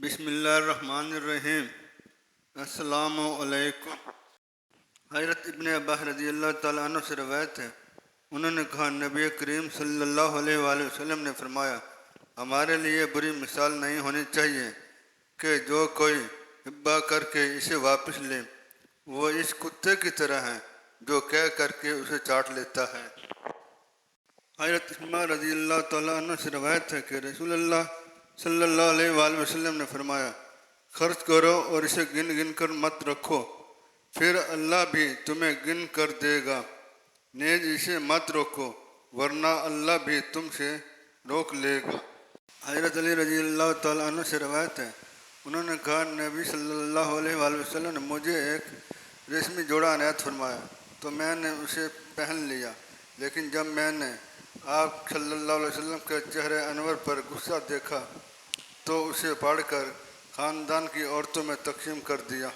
بسم اللہ الرحمن الرحیم۔ السلام علیکم۔ حضرت ابن عباس رضی اللہ تعالیٰ عنہ سے روایت ہے، انہوں نے کہا نبی کریم صلی اللہ علیہ وآلہ وسلم نے فرمایا، ہمارے لیے بری مثال نہیں ہونی چاہیے کہ جو کوئی ہبہ کر کے اسے واپس لے، وہ اس کتے کی طرح ہے جو کہہ کر کے اسے چاٹ لیتا ہے۔ حضرت عثمان رضی اللہ تعالیٰ عنہ سے روایت ہے کہ رسول اللہ صلی اللہ علیہ وآلہ وسلم نے فرمایا، خرچ کرو اور اسے گن گن کر مت رکھو، پھر اللہ بھی تمہیں گن کر دے گا، نیز اسے مت روکو ورنہ اللہ بھی تم سے روک لے گا۔ حضرت علی رضی اللہ تعالیٰ عنہ سے روایت ہے، انہوں نے کہا نبی صلی اللہ علیہ وآلہ وسلم نے مجھے ایک ریشمی جوڑا عنایت فرمایا تو میں نے اسے پہن لیا، لیکن جب میں نے آپ صلی اللہ علیہ وسلم کے چہرے انور پر غصہ دیکھا تو اسے پاڑ کر خاندان کی عورتوں میں تقسیم کر دیا۔